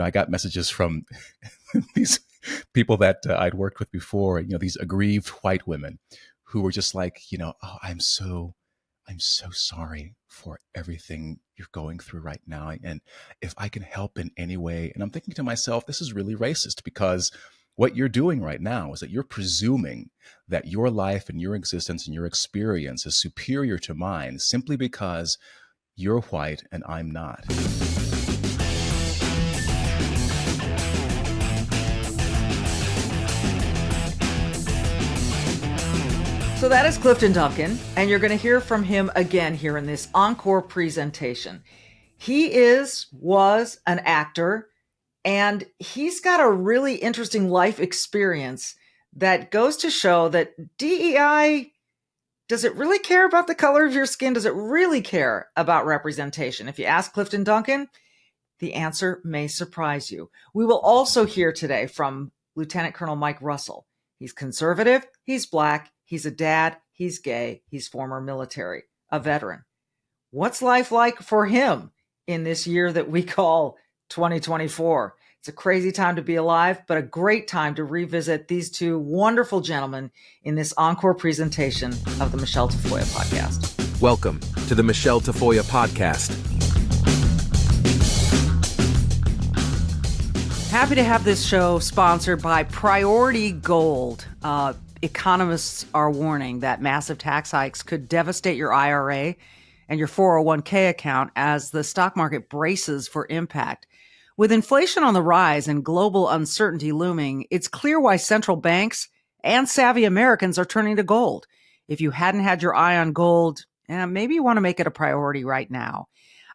I got messages from these people that I'd worked with before, these aggrieved white women who were just like, oh, I'm so sorry for everything you're going through right now. And if I can help in any way, and I'm thinking to myself, this is really racist, because what you're doing right now is that you're presuming that your life and your existence and your experience is superior to mine simply because you're white and I'm not. So that is Clifton Duncan, and you're going to hear from him again here in this encore presentation. He was an actor, and he's got a really interesting life experience that goes to show that DEI, does it really care about the color of your skin? Does it really care about representation? If you ask Clifton Duncan, the answer may surprise you. We will also hear today from Lieutenant Colonel Mike Russel. He's conservative, he's Black, he's a dad, he's gay, he's former military, a veteran. What's life like for him in this year that we call 2024? It's a crazy time to be alive, but a great time to revisit these two wonderful gentlemen in this encore presentation of the Michele Tafoya podcast. Welcome to the Michele Tafoya podcast. Happy to have this show sponsored by Priority Gold. Economists are warning that massive tax hikes could devastate your IRA and your 401k account as the stock market braces for impact. With inflation on the rise and global uncertainty looming, it's clear why central banks and savvy Americans are turning to gold. If you hadn't had your eye on gold, maybe you want to make it a priority right now.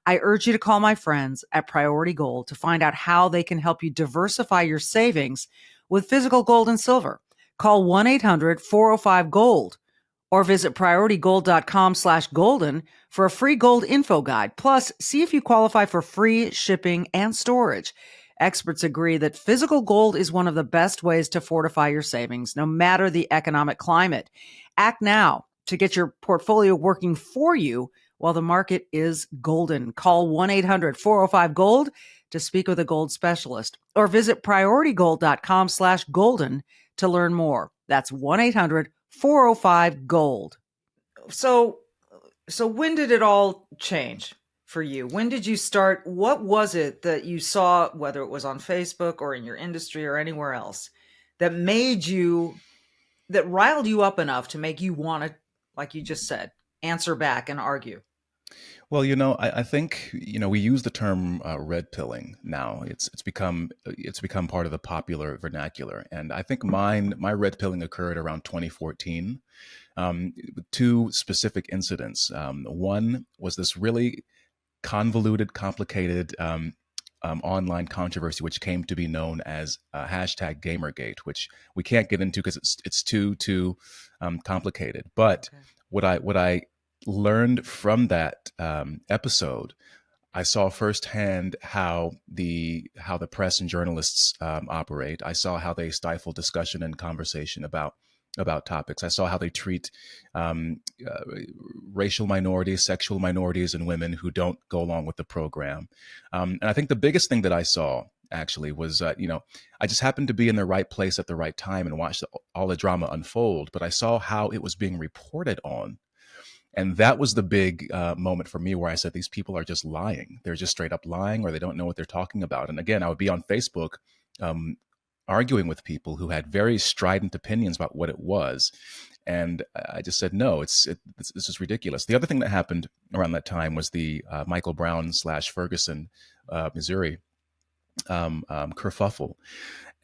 I urge you to call my friends at Priority Gold to find out how they can help you diversify your savings with physical gold and silver. Call 1-800-405-GOLD or visit prioritygold.com/golden for a free gold info guide. Plus, see if you qualify for free shipping and storage. Experts agree that physical gold is one of the best ways to fortify your savings, no matter the economic climate. Act now to get your portfolio working for you while the market is golden. Call 1-800-405-GOLD to speak with a gold specialist or visit prioritygold.com/golden to learn more. That's 1-800-405-GOLD. So when did it all change for you? When did you start? What was it that you saw, whether it was on Facebook or in your industry or anywhere else, that riled you up enough to make you want to, like you just said, answer back and argue? Well, I think we use the term red pilling now. It's become part of the popular vernacular, and I think my red pilling occurred around 2014. Two specific incidents. One was this really convoluted, complicated online controversy, which came to be known as hashtag Gamergate, which we can't get into because it's too complicated. But okay. What I learned from that episode, I saw firsthand how the press and journalists operate. I saw how they stifle discussion and conversation about topics. I saw how they treat racial minorities, sexual minorities, and women who don't go along with the program. And I think the biggest thing that I saw actually was, I just happened to be in the right place at the right time and watched all the drama unfold. But I saw how it was being reported on. And that was the big moment for me where I said, these people are just lying. They're just straight up lying, or they don't know what they're talking about. And again, I would be on Facebook arguing with people who had very strident opinions about what it was. And I just said, no, this is ridiculous. The other thing that happened around that time was the Michael Brown / Ferguson, Missouri kerfuffle.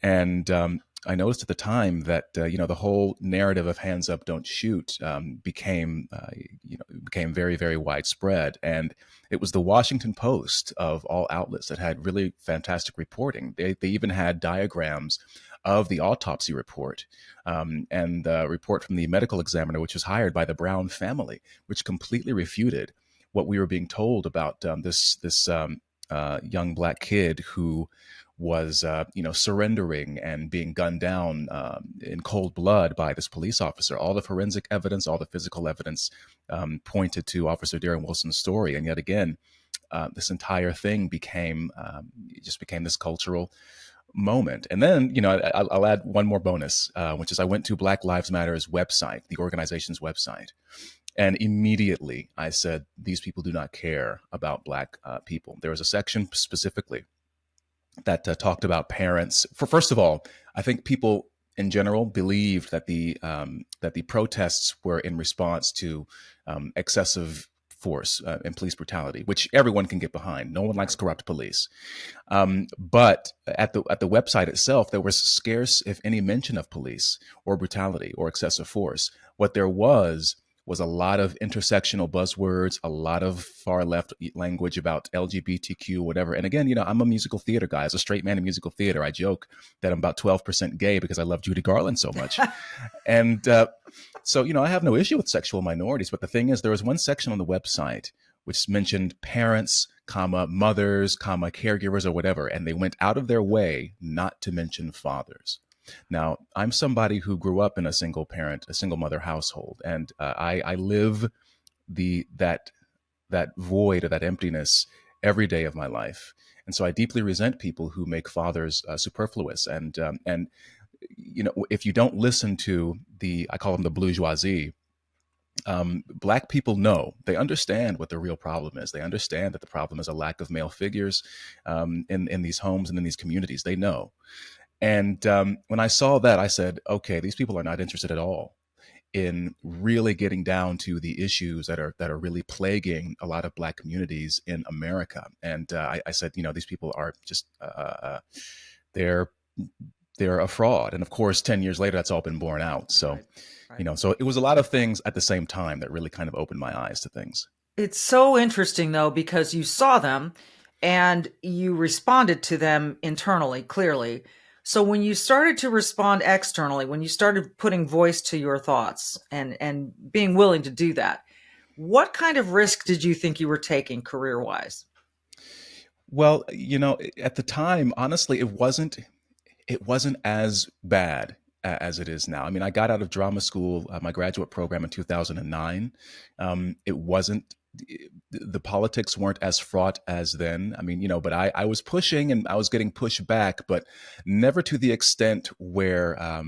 And I noticed at the time that the whole narrative of hands up, don't shoot became very, very widespread, and it was the Washington Post of all outlets that had really fantastic reporting. They even had diagrams of the autopsy report and the report from the medical examiner, which was hired by the Brown family, which completely refuted what we were being told about this young Black kid who was, surrendering and being gunned down in cold blood by this police officer. All the forensic evidence, all the physical evidence pointed to Officer Darren Wilson's story. And yet again, this entire thing became just became this cultural moment. And then, I'll add one more bonus, which is I went to Black Lives Matter's website, the organization's website, and immediately I said, these people do not care about Black people. There was a section specifically that talked about parents. First of all, I think people in general believed that the protests were in response to excessive force and police brutality, which everyone can get behind. No one likes corrupt police. But at the website itself, there was scarce, if any, mention of police or brutality or excessive force. What there was a lot of intersectional buzzwords, a lot of far left language about LGBTQ, whatever. And again, I'm a musical theater guy. As a straight man in musical theater, I joke that I'm about 12% gay because I love Judy Garland so much. And so, I have no issue with sexual minorities. But the thing is, there was one section on the website which mentioned parents, mothers, caregivers, or whatever. And they went out of their way not to mention fathers. Now, I'm somebody who grew up in a single mother household, and I live that void or that emptiness every day of my life. And so I deeply resent people who make fathers superfluous. And if you don't listen to I call them the bourgeoisie, Black people know, they understand what the real problem is. They understand that the problem is a lack of male figures in these homes and in these communities. They know. And when I saw that, I said, okay, these people are not interested at all in really getting down to the issues that are really plaguing a lot of Black communities in America. And I said, these people are just they're a fraud. And of course, 10 years later, that's all been borne out. So, right. So it was a lot of things at the same time that really kind of opened my eyes to things. It's so interesting, though, because you saw them and you responded to them internally, clearly. So when you started to respond externally, when you started putting voice to your thoughts and being willing to do that, what kind of risk did you think you were taking career-wise? Well, at the time, honestly, it wasn't as bad as it is now. I mean, I got out of drama school, my graduate program in 2009. It wasn't, the politics weren't as fraught as then. I mean, but I was pushing and I was getting pushed back, but never to the extent where I,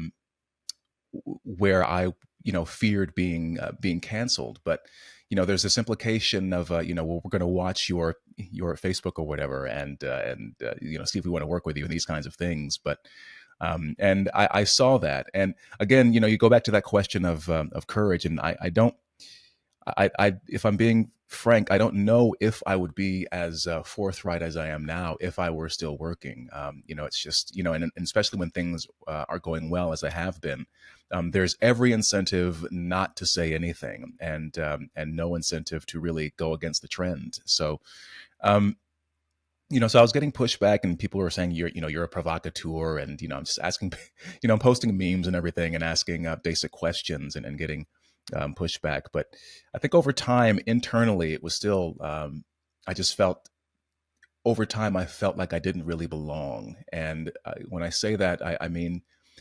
feared being canceled. But, there's this implication of, well, we're going to watch your Facebook or whatever, and see if we want to work with you and these kinds of things. But and I saw that, and again, you go back to that question of courage, and I don't. If I'm being frank, I don't know if I would be as forthright as I am now if I were still working. It's just, and especially when things are going well, as I have been, there's every incentive not to say anything, and no incentive to really go against the trend. So, so I was getting pushback, and people were saying you're a provocateur, and I'm just asking, I'm posting memes and everything, and asking basic questions, and getting pushback. But I think over time, internally, it was still, I just felt, over time, I felt like I didn't really belong. And when I say that, I mean,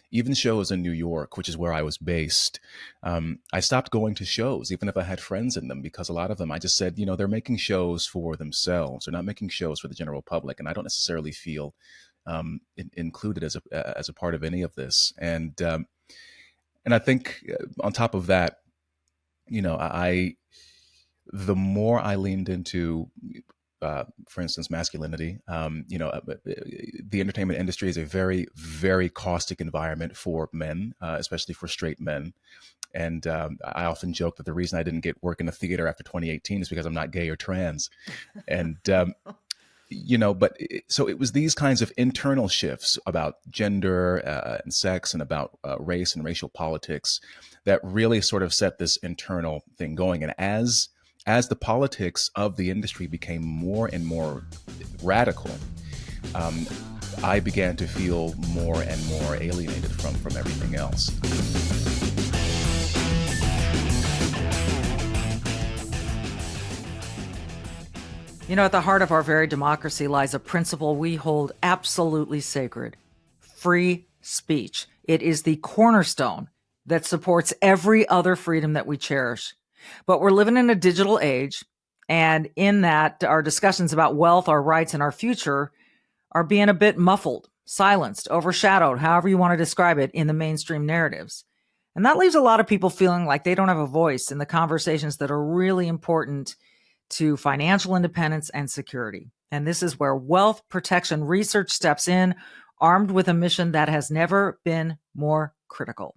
even shows in New York, which is where I was based, I stopped going to shows, even if I had friends in them, because a lot of them, I just said, they're making shows for themselves. They're not making shows for the general public. And I don't necessarily feel included as a part of any of this. And I think on top of that, the more I leaned into, for instance, masculinity, the entertainment industry is a very, very caustic environment for men, especially for straight men. And I often joke that the reason I didn't get work in the theater after 2018 is because I'm not gay or trans. And, so it was these kinds of internal shifts about gender and sex and about race and racial politics that really sort of set this internal thing going. And as the politics of the industry became more and more radical, I began to feel more and more alienated from everything else. At the heart of our very democracy lies a principle we hold absolutely sacred: free speech. It is the cornerstone that supports every other freedom that we cherish. But we're living in a digital age, And in that, our discussions about wealth, our rights, and our future are being a bit muffled, silenced, overshadowed, however you want to describe it, in the mainstream narratives. And that leaves a lot of people feeling like they don't have a voice in the conversations that are really important to financial independence and security. And this is where wealth protection research steps in, armed with a mission that has never been more critical.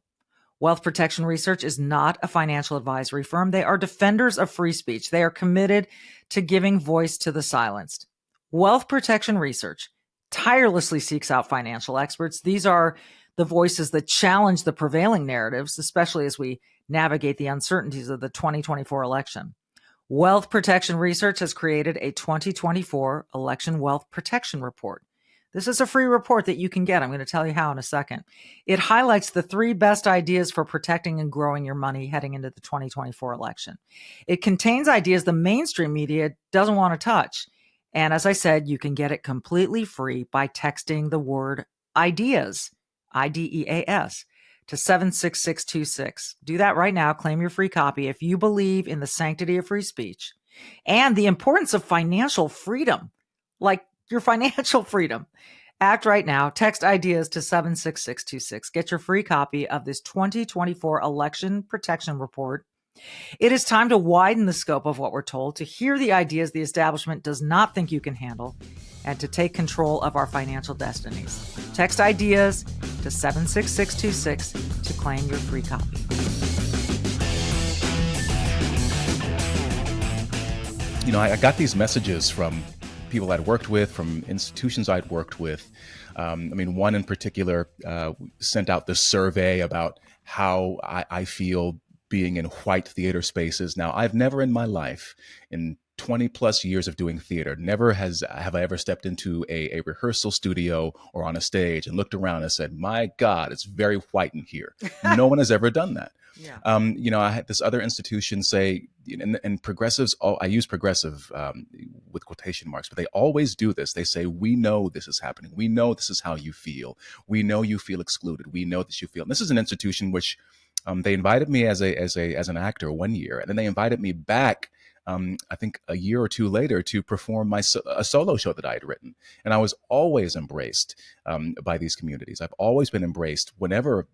Wealth Protection Research is not a financial advisory firm. They are defenders of free speech. They are committed to giving voice to the silenced. Wealth Protection Research tirelessly seeks out financial experts. These are the voices that challenge the prevailing narratives, especially as we navigate the uncertainties of the 2024 election. Wealth Protection Research has created a 2024 Election Wealth Protection Report. This is a free report that you can get. I'm going to tell you how in a second. It highlights the 3 best ideas for protecting and growing your money heading into the 2024 election. It contains ideas the mainstream media doesn't want to touch. And as I said, you can get it completely free by texting the word IDEAS, IDEAS, to 76626. Do that right now. Claim your free copy if you believe in the sanctity of free speech and the importance of financial freedom, like your financial freedom. Act right now. Text IDEAS to 76626. Get your free copy of this 2024 Election Protection Report. It is time to widen the scope of what we're told, to hear the ideas the establishment does not think you can handle, and to take control of our financial destinies. Text IDEAS to 76626 to claim your free copy. You know, I got these messages from people I'd worked with, from institutions I'd worked with. One in particular sent out this survey about how I feel being in white theater spaces. Now, I've never in my life, in 20 plus years of doing theater, never have I ever stepped into a rehearsal studio or on a stage and looked around and said, my God, it's very white in here. No one has ever done that. Yeah. I had this other institution say, and progressives, I use progressive with quotation marks, but they always do this. They say, we know this is happening. We know this is how you feel. We know you feel excluded. We know that you feel. And this is an institution which they invited me as an actor one year, and then they invited me back, I think a year or two later, to perform a solo show that I had written. And I was always embraced by these communities. I've always been embraced whenever,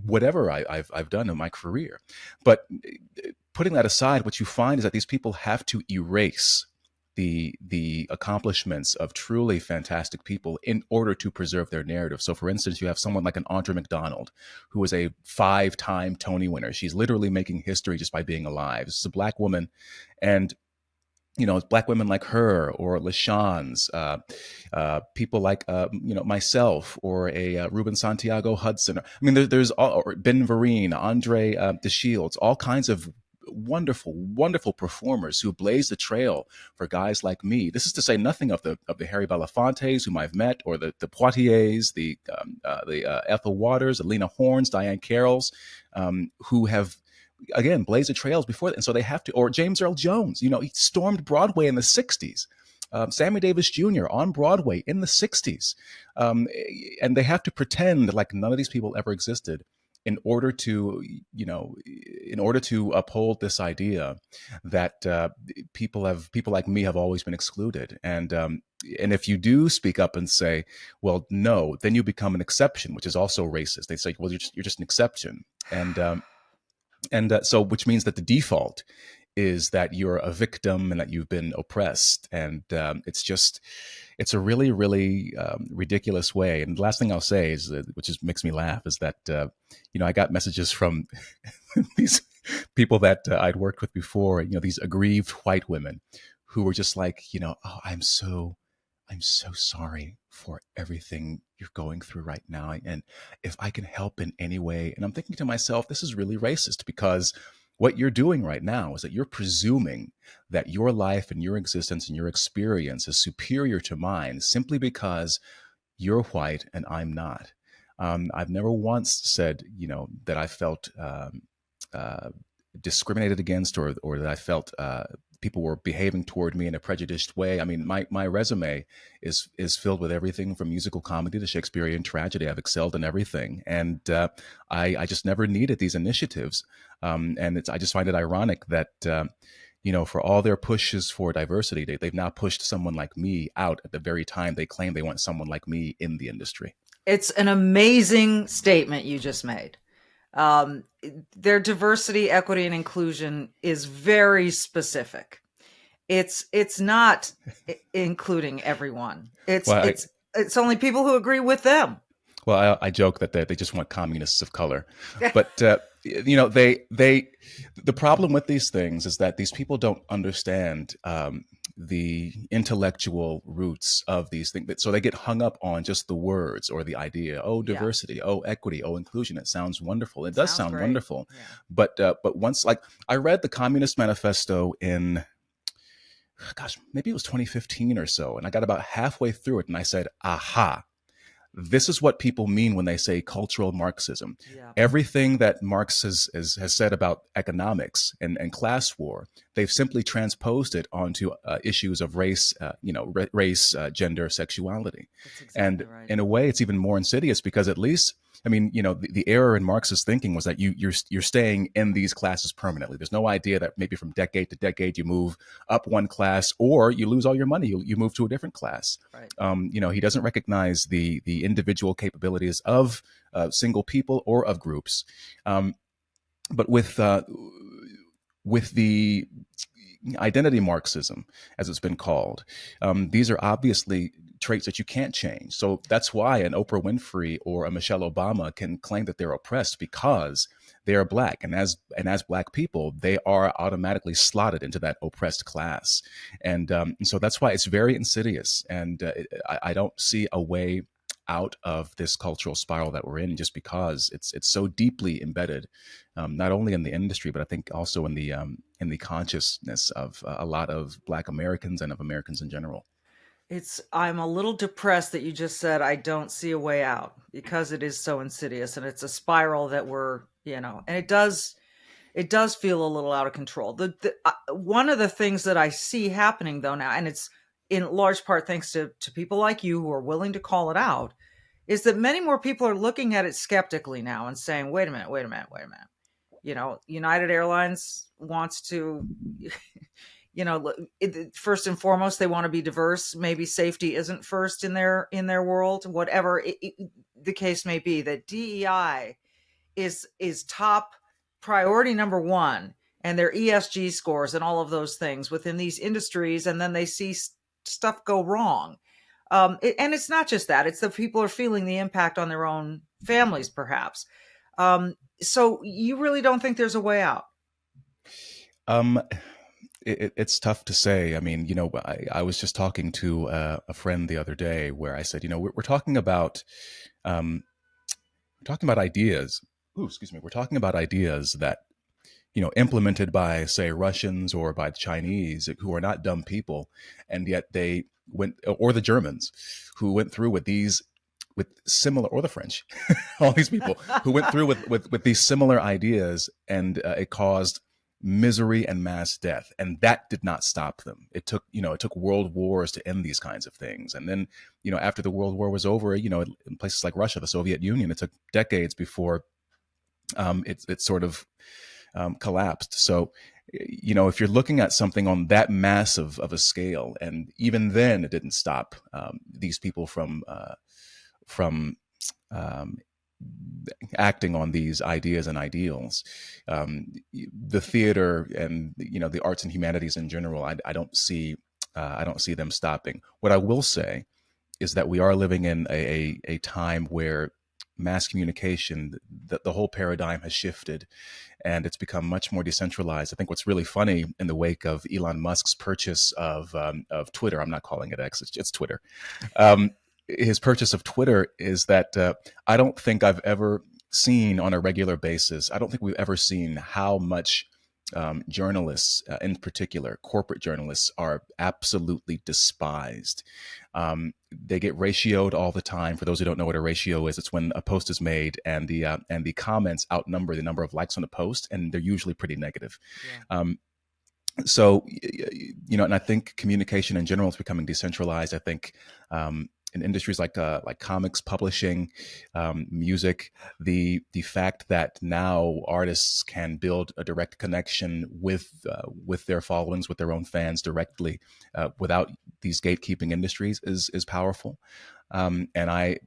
whatever I've done in my career. But putting that aside, what you find is that these people have to erase the accomplishments of truly fantastic people in order to preserve their narrative. So for instance, you have someone like an Audra McDonald, who is a 5-time Tony winner. She's literally making history just by being alive. This is a Black woman. And Black women like her, or LaShawns, people like myself, or a Ruben Santiago Hudson. There's or Ben Vereen, Andre DeShields, all kinds of wonderful performers who blaze the trail for guys like me. This is to say nothing of the Harry Belafontes, whom I've met, or the Poitiers, the Ethel Waters, the Lena Hornes, Diane Carrolls, who have, again, blazed the trails before that. And so they have to, or James Earl Jones, he stormed Broadway in the 60s. Sammy Davis Jr. on Broadway in the 60s. And they have to pretend like none of these people ever existed in order to uphold this idea that people like me have always been excluded. And if you do speak up and say, well, no, then you become an exception, which is also racist. They say, well, you're just an exception. And so which means that the default is that you're a victim and that you've been oppressed. And it's a really, really ridiculous way. And the last thing I'll say is, which just makes me laugh, is that, I got messages from these people that I'd worked with before, these aggrieved white women who were just like, oh, I'm so sorry for everything you're going through right now. And if I can help in any way, and I'm thinking to myself, this is really racist, because what you're doing right now is that you're presuming that your life and your existence and your experience is superior to mine simply because you're white and I'm not. I've never once said, that I felt discriminated against, or that I felt people were behaving toward me in a prejudiced way. My resume is filled with everything from musical comedy to Shakespearean tragedy. I've excelled in everything, and I just never needed these initiatives. And I just find it ironic that for all their pushes for diversity, they've now pushed someone like me out at the very time they claim they want someone like me in the industry. It's an amazing statement you just made. Their diversity, equity, and inclusion is very specific. It's not including everyone. Well, It's only people who agree with them. Well, I joke that they just want communists of color, but the problem with these things is that these people don't understand the intellectual roots of these things. So they get hung up on just the words or the idea. Oh, diversity. Oh, equity. Oh, inclusion. It sounds wonderful. It does sound great. wonderful. Yeah. But once, like, I read the Communist Manifesto in, gosh, maybe it was 2015 or so, and I got about halfway through it, and I said, aha. This is what people mean when they say cultural Marxism. Yeah. Everything that Marx has said about economics and class war, they've simply transposed it onto issues of race, race, gender, sexuality. That's exactly And right. in a way, it's even more insidious because at least, I mean, the error in Marx's thinking was that you're staying in these classes permanently. There's no idea that maybe from decade to decade you move up one class or you lose all your money. You move to a different class. Right. He doesn't recognize the individual capabilities of single people or of groups. But with the identity Marxism, as it's been called, these are obviously traits that you can't change. So that's why an Oprah Winfrey or a Michelle Obama can claim that they're oppressed, because they are Black, and as Black people, they are automatically slotted into that oppressed class, and so that's why it's very insidious. And I don't see a way out of this cultural spiral that we're in, just because it's so deeply embedded, not only in the industry, but I think also in the consciousness of a lot of Black Americans and of Americans in general. I'm a little depressed that you just said I don't see a way out, because it is so insidious, and it's a spiral that and it does feel a little out of control. One of the things that I see happening though now, and it's in large part thanks to people like you who are willing to call it out, is that many more people are looking at it skeptically now and saying, wait a minute. United Airlines wants to, first and foremost, they want to be diverse. Maybe safety isn't first in their world, whatever the case may be, that DEI is top priority number one, and their ESG scores and all of those things within these industries. And then they see stuff go wrong. And it's not just that, it's that people are feeling the impact on their own families, perhaps. So you really don't think there's a way out? It's tough to say. I mean, I was just talking to a friend the other day where I said, we're talking about ideas. Ooh, excuse me. We're talking about ideas that, implemented by, say, Russians or by the Chinese, who are not dumb people, and yet they went, or the Germans, who went through with similar, or the French, all these people who went through with these similar ideas, and it caused misery and mass death, and that did not stop them. It took world wars to end these kinds of things, and then after the World War was over, in places like Russia, the Soviet Union, it took decades before it sort of collapsed. So if you're looking at something on that massive of a scale, and even then it didn't stop these people from acting on these ideas and ideals. The theater and the arts and humanities in general, I don't see them stopping. What I will say is that we are living in a time where mass communication, the whole paradigm has shifted, and it's become much more decentralized. I think what's really funny in the wake of Elon Musk's purchase of Twitter — I'm not calling it X, it's Twitter. His purchase of Twitter is that I don't think I've ever seen on a regular basis, I don't think we've ever seen how much journalists, in particular corporate journalists, are absolutely despised. They get ratioed all the time. For those who don't know what a ratio is, it's when a post is made and the comments outnumber the number of likes on the post, and they're usually pretty negative. Yeah. So, and I think communication in general is becoming decentralized. I think in industries like comics, publishing, music, the fact that now artists can build a direct connection with their followings, with their own fans directly, without these gatekeeping industries is powerful. And I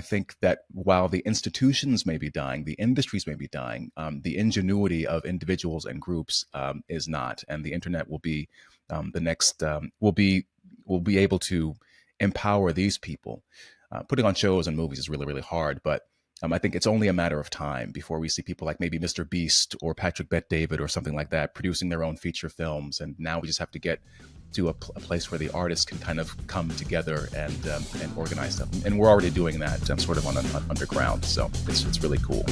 think that while the institutions may be dying, the industries may be dying, the ingenuity of individuals and groups is not, and the internet will be the next will be able to empower these people. Putting on shows and movies is really, really hard, but I think it's only a matter of time before we see people like maybe Mr. Beast or Patrick Bet-David or something like that producing their own feature films. And now we just have to get to a place where the artists can kind of come together and organize stuff. And we're already doing that sort of on underground. So it's really cool.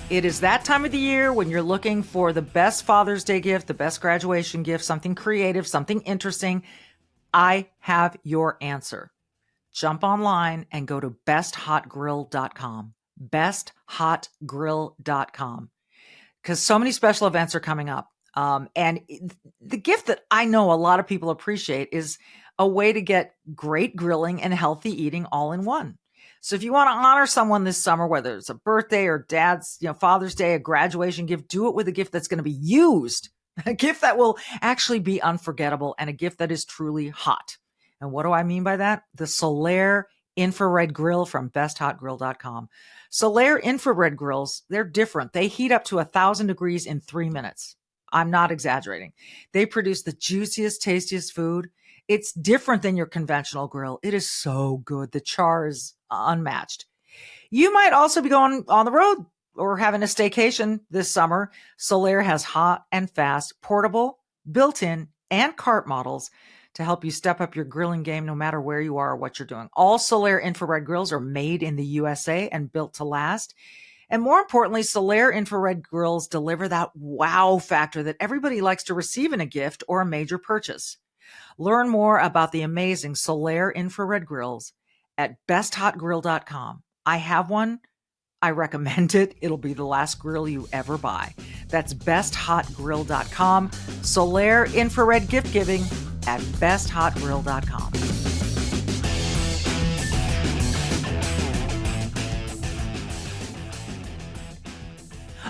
It is that time of the year when you're looking for the best Father's Day gift, the best graduation gift, something creative, something interesting. I have your answer. Jump online and go to besthotgrill.com. Besthotgrill.com. Because so many special events are coming up. And the gift that I know a lot of people appreciate is a way to get great grilling and healthy eating all in one. So if you want to honor someone this summer, whether it's a birthday or dad's, Father's Day, a graduation gift, do it with a gift that's going to be used, a gift that will actually be unforgettable, and a gift that is truly hot. And what do I mean by that? The Solaire infrared grill from besthotgrill.com. Solaire infrared grills, they're different. They heat up to 1,000 degrees in 3 minutes. I'm not exaggerating. They produce the juiciest, tastiest food. It's different than your conventional grill. It is so good. The char is unmatched. You might also be going on the road or having a staycation this summer. Solaire has hot and fast, portable, built-in, and cart models to help you step up your grilling game no matter where you are or what you're doing. All Solaire infrared grills are made in the USA and built to last. And more importantly, Solaire infrared grills deliver that wow factor that everybody likes to receive in a gift or a major purchase. Learn more about the amazing Solaire infrared grills at besthotgrill.com. I have one. I recommend it. It'll be the last grill you ever buy. That's besthotgrill.com. Solaire infrared gift giving at besthotgrill.com.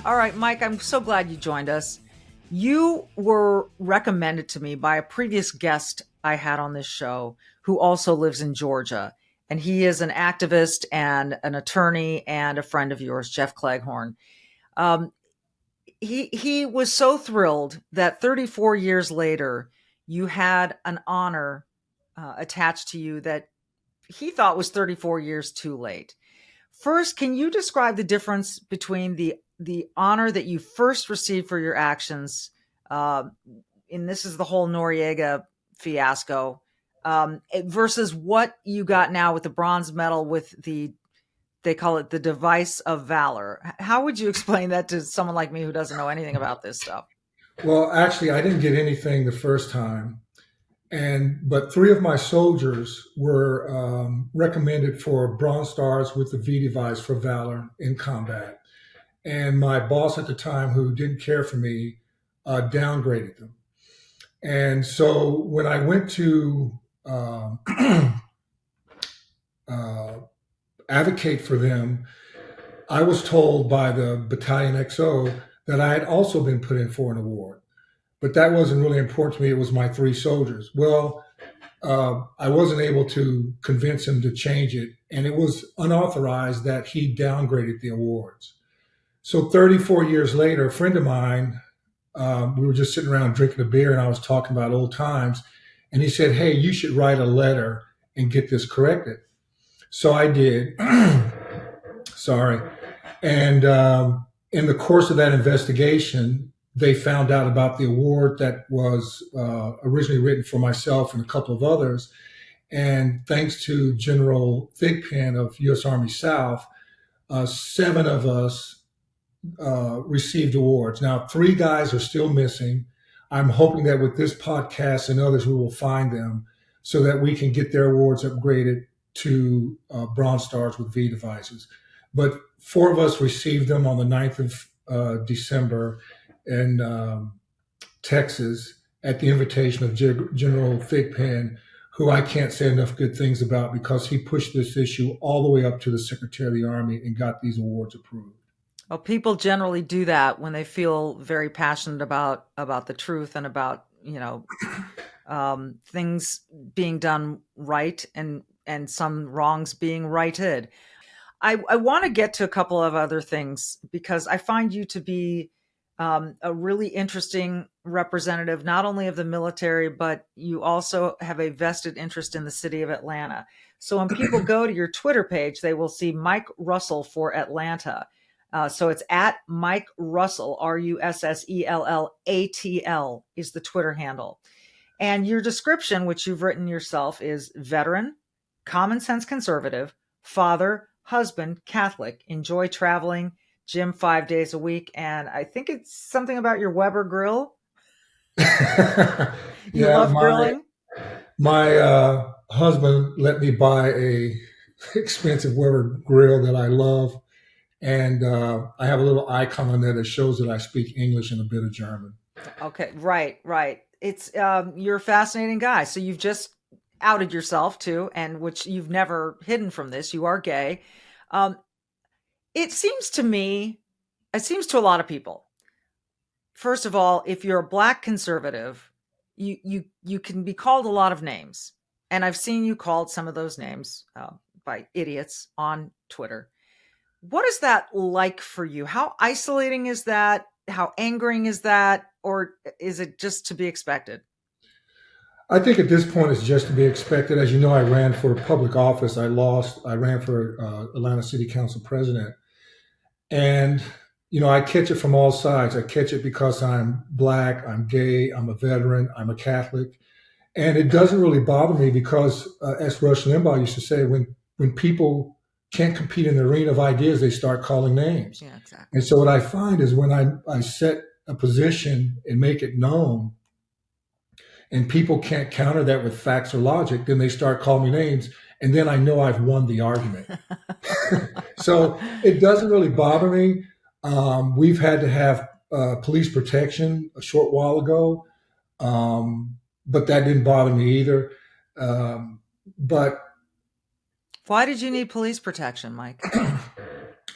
All right, Mike, I'm so glad you joined us. You were recommended to me by a previous guest I had on this show who also lives in Georgia. And he is an activist and an attorney and a friend of yours, Jeff Cleghorn. He was so thrilled that 34 years later, you had an honor attached to you that he thought was 34 years too late. First, can you describe the difference between the honor that you first received for your actions, and this is the whole Noriega fiasco, versus what you got now with the bronze medal with they call it the device of valor? How would you explain that to someone like me who doesn't know anything about this stuff? Well, actually, I didn't get anything the first time. But 3 of my soldiers were recommended for Bronze Stars with the V device for valor in combat. And my boss at the time, who didn't care for me, downgraded them. And so when I went to advocate for them, I was told by the Battalion XO that I had also been put in for an award. But that wasn't really important to me. It was my 3 soldiers. Well, I wasn't able to convince him to change it. And it was unauthorized that he downgraded the awards. So 34 years later, a friend of mine, we were just sitting around drinking a beer and I was talking about old times. And he said, "Hey, you should write a letter and get this corrected." So I did. Sorry. And in the course of that investigation, they found out about the award that was originally written for myself and a couple of others. And thanks to General Thigpen of U.S. Army South, 7 of us received awards. Now, 3 guys are still missing. I'm hoping that with this podcast and others, we will find them so that we can get their awards upgraded to Bronze Stars with V devices. But 4 of us received them on the 9th of December. And Texas, at the invitation of General Thigpen, who I can't say enough good things about because he pushed this issue all the way up to the Secretary of the Army and got these awards approved. Well, people generally do that when they feel very passionate about the truth and about, things being done right and some wrongs being righted. I want to get to a couple of other things because I find you to be a really interesting representative, not only of the military, but you also have a vested interest in the city of Atlanta. So when people go to your Twitter page, they will see Mike Russell for Atlanta. So it's at Mike Russell, RUSSELLATL is the Twitter handle. And your description, which you've written yourself, is veteran, common sense conservative, father, husband, Catholic, enjoy traveling, gym 5 days a week. And I think it's something about your Weber grill. You love grilling? My husband let me buy a expensive Weber grill that I love. And I have a little icon on there that shows that I speak English and a bit of German. Okay, right. It's you're a fascinating guy. So you've just outed yourself too, and which you've never hidden from this. You are gay. It seems to a lot of people. First of all, if you're a Black conservative, you can be called a lot of names, and I've seen you called some of those names by idiots on Twitter. What is that like for you? How isolating is that? How angering is that? Or is it just to be expected? I think at this point it's just to be expected. As you know, I ran for public office. I lost. I ran for Atlanta City Council president. And, I catch it from all sides. I catch it because I'm Black, I'm gay, I'm a veteran, I'm a Catholic. And it doesn't really bother me because, as Rush Limbaugh used to say, when people can't compete in the arena of ideas, they start calling names. Yeah, exactly. And so what I find is when I set a position and make it known and people can't counter that with facts or logic, then they start calling me names. And then I know I've won the argument. So it doesn't really bother me. We've had to have police protection a short while ago, but that didn't bother me either. But why did you need police protection, Mike?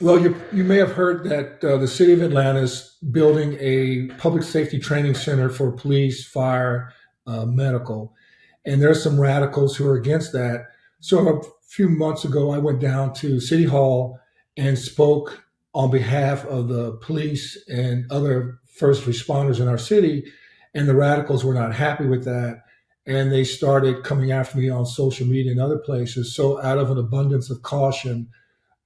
Well, you may have heard that the city of Atlanta is building a public safety training center for police, fire, medical. And there are some radicals who are against that. So a few months ago, I went down to City Hall and spoke on behalf of the police and other first responders in our city. And the radicals were not happy with that. And they started coming after me on social media and other places. So out of an abundance of caution,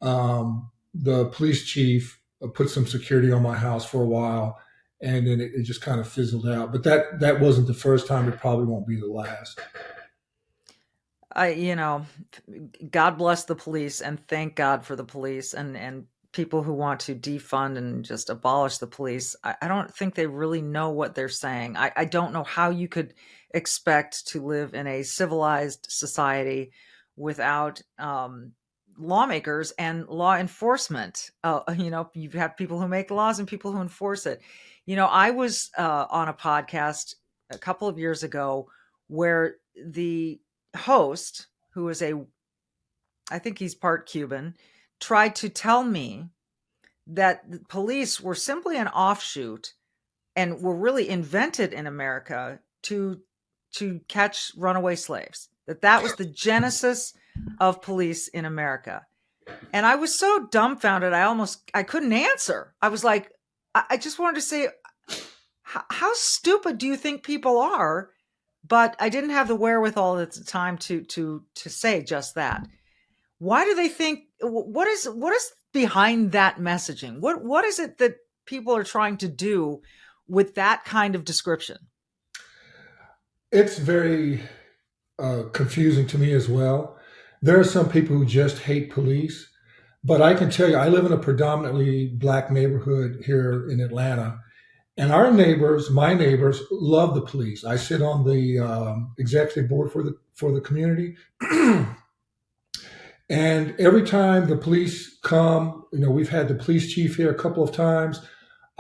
the police chief put some security on my house for a while, and then it just kind of fizzled out. But that wasn't the first time. It probably won't be the last. God bless the police, and thank God for the police and people who want to defund and just abolish the police. I don't think they really know what they're saying. I don't know how you could expect to live in a civilized society without lawmakers and law enforcement. You have people who make laws and people who enforce it. I was on a podcast a couple of years ago where the host, who is I think he's part Cuban, tried to tell me that the police were simply an offshoot and were really invented in America to catch runaway slaves. That was the genesis of police in America. And I was so dumbfounded, I couldn't answer. I was like, I just wanted to say, how stupid do you think people are? But I didn't have the wherewithal at the time to say just that. Why do they think, what is behind that messaging? What is it that people are trying to do with that kind of description? It's very confusing to me as well. There are some people who just hate police, but I can tell you, I live in a predominantly Black neighborhood here in Atlanta, and my neighbors, love the police. I sit on the executive board for the community, and every time the police come, we've had the police chief here a couple of times.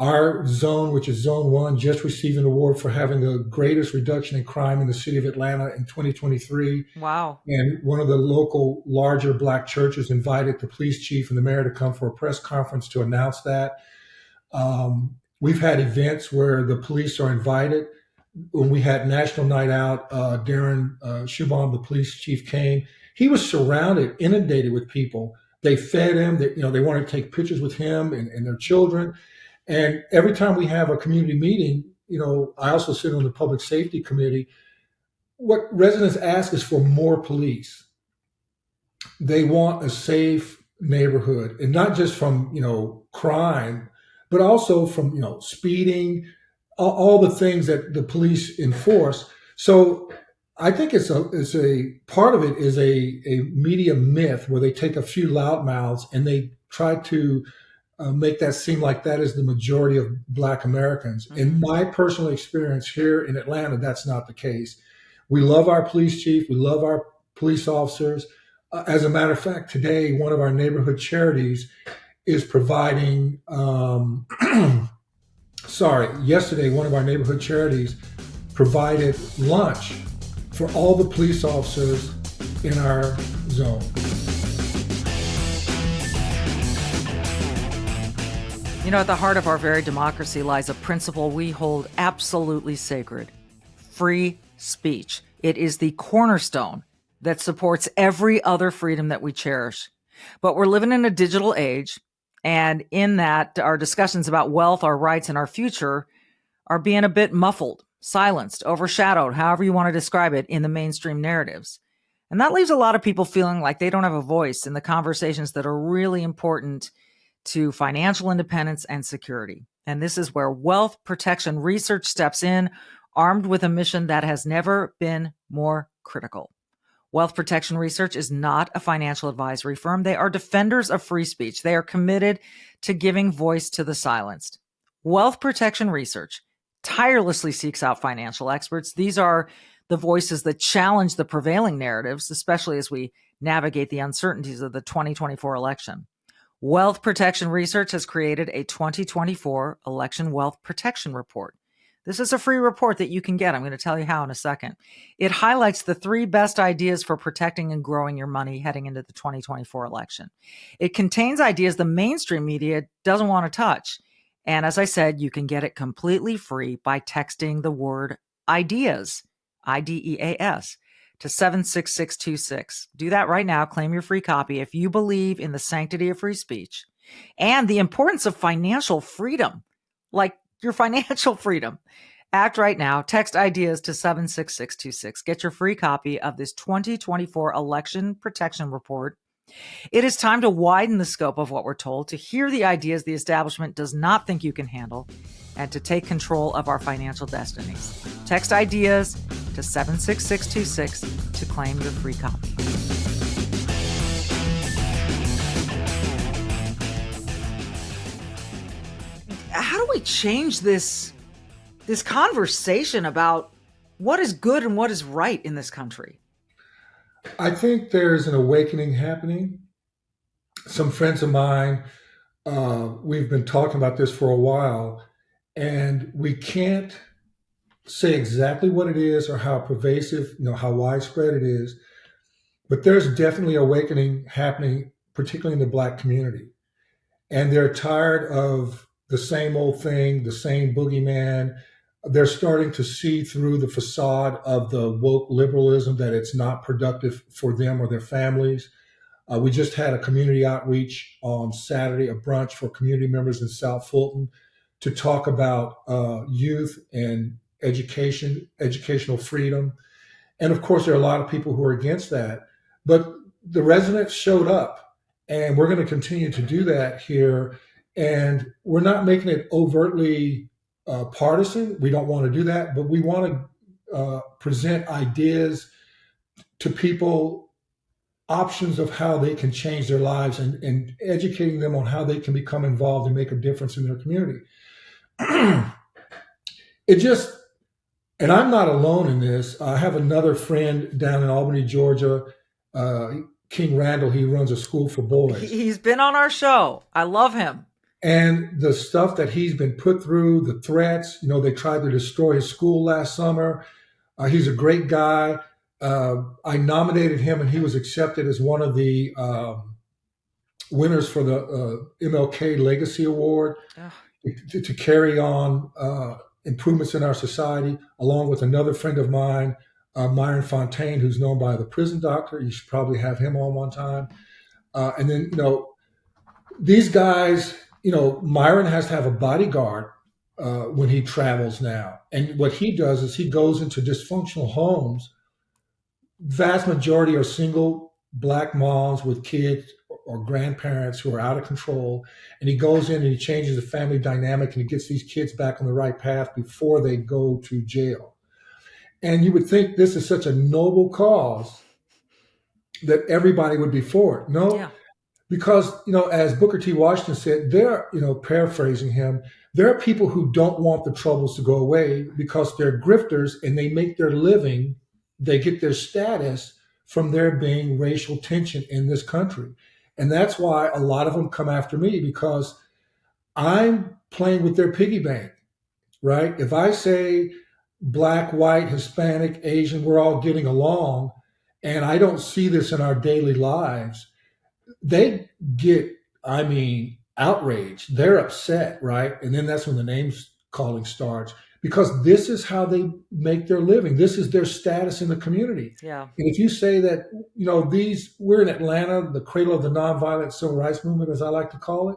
Our zone, which is Zone 1, just received an award for having the greatest reduction in crime in the city of Atlanta in 2023. Wow. And one of the local larger Black churches invited the police chief and the mayor to come for a press conference to announce that. We've had events where the police are invited. When we had National Night Out, Darren Schubom, the police chief, came. He was surrounded, inundated with people. They fed him. They wanted to take pictures with him and their children. And every time we have a community meeting, I also sit on the public safety committee. What residents ask is for more police. They want a safe neighborhood, and not just from, crime, but also from, speeding, all the things that the police enforce. So I think it's a part of it is a media myth where they take a few loudmouths and they try to make that seem like that is the majority of Black Americans. Mm-hmm. In my personal experience here in Atlanta, that's not the case. We love our police chief. We love our police officers. As a matter of fact, today, one of our neighborhood charities is providing, yesterday, one of our neighborhood charities provided lunch for all the police officers in our zone. At the heart of our very democracy lies a principle we hold absolutely sacred: free speech. It is the cornerstone that supports every other freedom that we cherish. But we're living in a digital age, and in that, our discussions about wealth, our rights, and our future are being a bit muffled, silenced, overshadowed, however you want to describe it, in the mainstream narratives. And that leaves a lot of people feeling like they don't have a voice in the conversations that are really important to financial independence and security. And this is where Wealth Protection Research steps in, armed with a mission that has never been more critical. Wealth Protection Research is not a financial advisory firm. They are defenders of free speech. They are committed to giving voice to the silenced. Wealth Protection Research tirelessly seeks out financial experts. These are the voices that challenge the prevailing narratives, especially as we navigate the uncertainties of the 2024 election. Wealth Protection Research has created a 2024 Election Wealth Protection Report. This is a free report that you can get. I'm going to tell you how in a second. It highlights the 3 best ideas for protecting and growing your money heading into the 2024 election. It contains ideas the mainstream media doesn't want to touch. And as I said, you can get it completely free by texting the word IDEAS, IDEAS, to 76626. Do that right now. Claim your free copy if you believe in the sanctity of free speech and the importance of financial freedom, like your financial freedom. Act right now. Text IDEAS to 76626. Get your free copy of this 2024 Election Protection Report. It is time to widen the scope of what we're told, to hear the ideas the establishment does not think you can handle, and to take control of our financial destinies. Text IDEAS to 76626 to claim your free copy. How do we change this conversation about what is good and what is right in this country? I think there's an awakening happening. Some friends of mine, we've been talking about this for a while, and we can't say exactly what it is or how pervasive, how widespread it is, but there's definitely awakening happening, particularly in the Black community. And they're tired of the same old thing, the same boogeyman. They're starting to see through the facade of the woke liberalism that it's not productive for them or their families. We just had a community outreach on Saturday, a brunch for community members in South Fulton to talk about youth and educational freedom. And of course, there are a lot of people who are against that. But the residents showed up, and we're going to continue to do that here. And we're not making it overtly partisan. We don't want to do that, but we want to present ideas to people, options of how they can change their lives, and educating them on how they can become involved and make a difference in their community. And I'm not alone in this. I have another friend down in Albany, Georgia, King Randall. He runs a school for boys. He's been on our show. I love him. And the stuff that he's been put through, the threats, they tried to destroy his school last summer. He's a great guy. I nominated him, and he was accepted as one of the winners for the MLK Legacy Award to carry on improvements in our society, along with another friend of mine, Myron Fontaine, who's known by the prison doctor. You should probably have him on one time. And then, these guys, Myron has to have a bodyguard when he travels now. And what he does is he goes into dysfunctional homes. Vast majority are single Black moms with kids or grandparents who are out of control. And he goes in and he changes the family dynamic, and he gets these kids back on the right path before they go to jail. And you would think this is such a noble cause that everybody would be for it. No, Yeah. because, as Booker T. Washington said, paraphrasing him, there are people who don't want the troubles to go away because they're grifters and they make their living, they get their status from there being racial tension in this country. And that's why a lot of them come after me, because I'm playing with their piggy bank, right? If I say Black, white, Hispanic, Asian, we're all getting along, and I don't see this in our daily lives, they get, outraged. They're upset, right? And then that's when the names calling starts, because this is how they make their living. This is their status in the community. Yeah. And if you say that, we're in Atlanta, the cradle of the nonviolent civil rights movement, as I like to call it,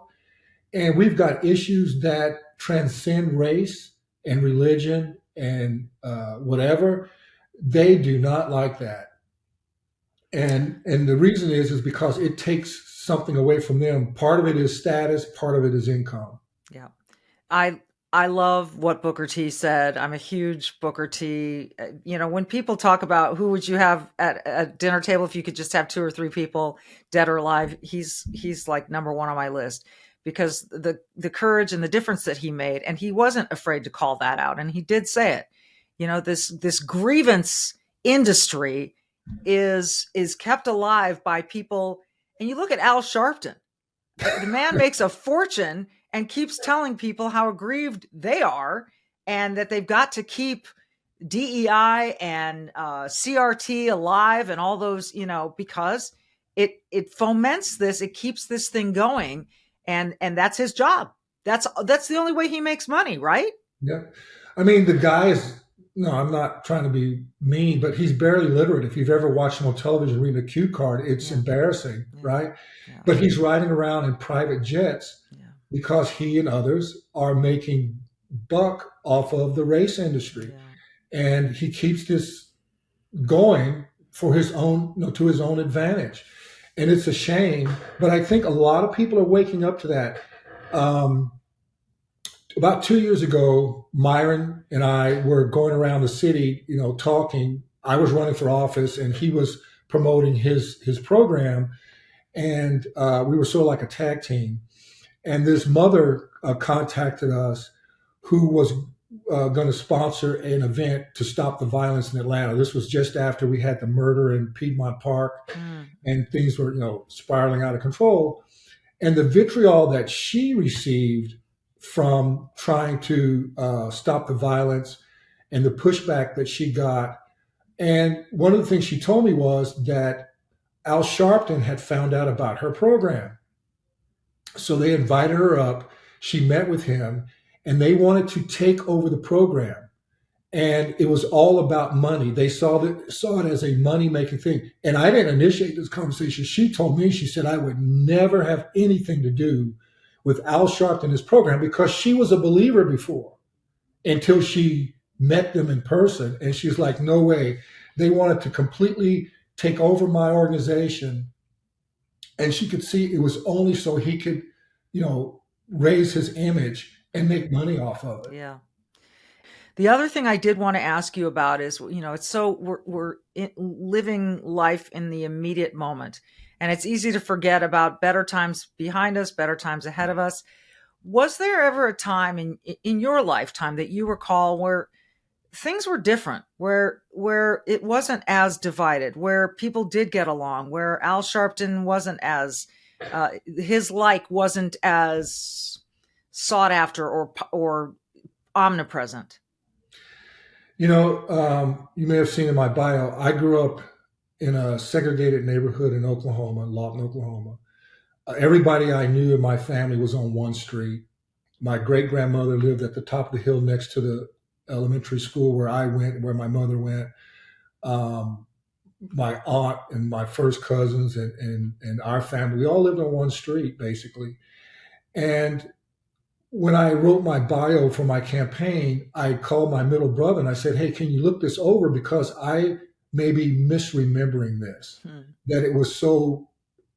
and we've got issues that transcend race and religion and whatever, they do not like that. And the reason is because it takes something away from them. Part of it is status, part of it is income. Yeah. I love what Booker T said. I'm a huge Booker T. When people talk about who would you have at a dinner table if you could just have 2 or 3 people, dead or alive, he's like number one on my list, because the courage and the difference that he made, and he wasn't afraid to call that out, and he did say it. This grievance industry is kept alive by people. And you look at Al Sharpton, the man makes a fortune and keeps telling people how aggrieved they are, and that they've got to keep DEI and CRT alive and all those, because it foments this, it keeps this thing going, and that's his job. That's the only way he makes money, right? Yeah. The guy is, no, I'm not trying to be mean, but he's barely literate. If you've ever watched him on television reading a cue card, it's embarrassing, right? Yeah. But he's riding around in private jets because he and others are making buck off of the race industry. Yeah. And he keeps this going for his own, to his own advantage. And it's a shame, but I think a lot of people are waking up to that. About 2 years ago, Myron and I were going around the city, talking. I was running for office and he was promoting his program. And we were sort of like a tag team. And this mother contacted us who was going to sponsor an event to stop the violence in Atlanta. This was just after we had the murder in Piedmont Park and things were, spiraling out of control. And the vitriol that she received from trying to stop the violence and the pushback that she got. And one of the things she told me was that Al Sharpton had found out about her program. So they invited her up. She met with him and they wanted to take over the program. And it was all about money. They saw it as a money-making thing. And I didn't initiate this conversation. She told me, she said, I would never have anything to do with Al Sharpton and his program, because she was a believer before until she met them in person. And she's like, no way. They wanted to completely take over my organization. And she could see it was only so he could, raise his image and make money off of it. Yeah. The other thing I did want to ask you about is, it's so we're living life in the immediate moment, and it's easy to forget about better times behind us, better times ahead of us. Was there ever a time in your lifetime that you recall where things were different, where it wasn't as divided, where people did get along, where Al Sharpton wasn't as his like wasn't as sought after or omnipresent? You may have seen in my bio, I grew up in a segregated neighborhood in Oklahoma, Lawton, Oklahoma. Everybody I knew in my family was on one street. My great-grandmother lived at the top of the hill next to the elementary school where I went, where my mother went. My aunt and my first cousins and our family, we all lived on one street, basically. And when I wrote my bio for my campaign, I called my middle brother and I said, hey, can you look this over? Because I may be misremembering this, that it was so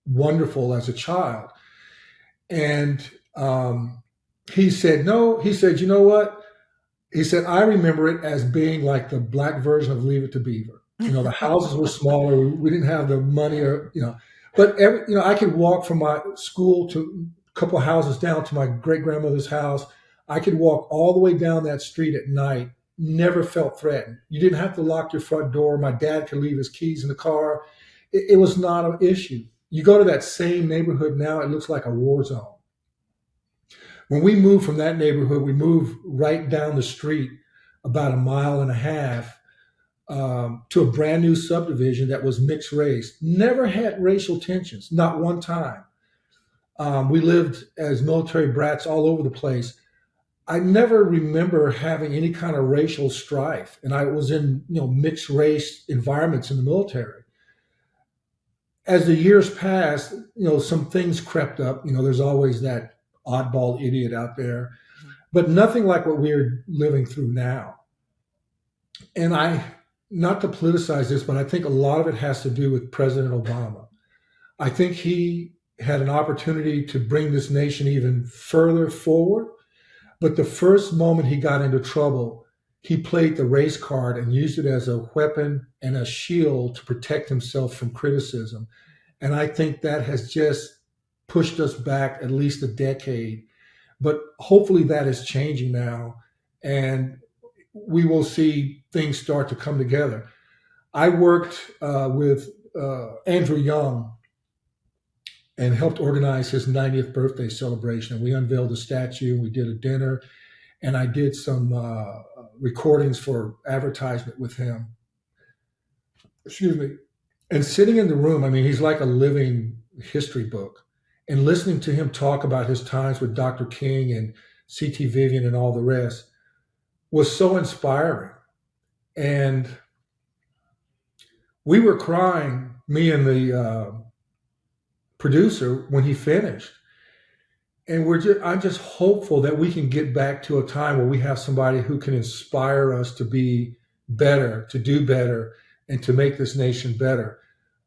wonderful as a child. And he said, no. He said, you know what? He said, I remember it as being like the black version of Leave It to Beaver. The houses were smaller. We didn't have the money but I could walk from my school to a couple of houses down to my great-grandmother's house. I could walk all the way down that street at night, never felt threatened. You didn't have to lock your front door. My dad could leave his keys in the car. It was not an issue. You go to that same neighborhood now, it looks like a war zone. When we moved from that neighborhood, we moved right down the street about 1.5 miles to a brand new subdivision that was mixed race. Never had racial tensions, not one time. We lived as military brats all over the place. I never remember having any kind of racial strife, and I was in mixed race environments in the military. As the years passed, some things crept up. There's always that oddball idiot out there, but nothing like what we're living through now. And not to politicize this, but I think a lot of it has to do with President Obama. I think he had an opportunity to bring this nation even further forward. But the first moment he got into trouble, he played the race card and used it as a weapon and a shield to protect himself from criticism. And I think that has just pushed us back at least a decade. But hopefully that is changing now. And we will see things start to come together. I worked with Andrew Young and helped organize his 90th birthday celebration. We unveiled a statue, we did a dinner, and I did some recordings for advertisement with him. Excuse me. And sitting in the room, he's like a living history book. And listening to him talk about his times with Dr. King and C.T. Vivian and all the rest was so inspiring. And we were crying, me and the producer, when he finished. And I'm just hopeful that we can get back to a time where we have somebody who can inspire us to be better, to do better, and to make this nation better.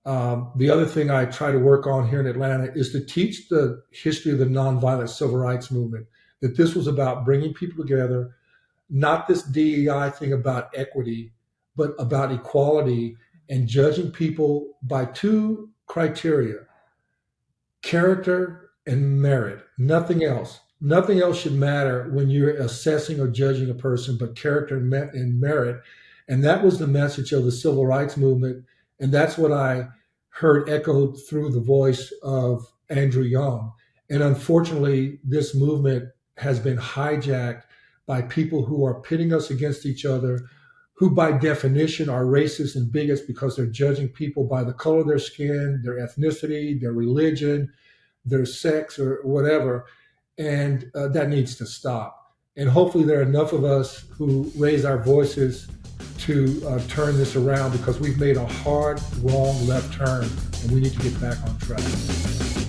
The other thing I try to work on here in Atlanta is to teach the history of the nonviolent civil rights movement, that this was about bringing people together, not this DEI thing about equity, but about equality and judging people by two criteria: character and merit. Nothing else. Nothing else should matter when you're assessing or judging a person but character and merit. And that was the message of the civil rights movement. And that's what I heard echoed through the voice of Andrew Young. And unfortunately, this movement has been hijacked by people who are pitting us against each other, who by definition are racist and bigots because they're judging people by the color of their skin, their ethnicity, their religion, their sex, or whatever. And that needs to stop. And hopefully there are enough of us who raise our voices to turn this around, because we've made a hard, wrong left turn and we need to get back on track.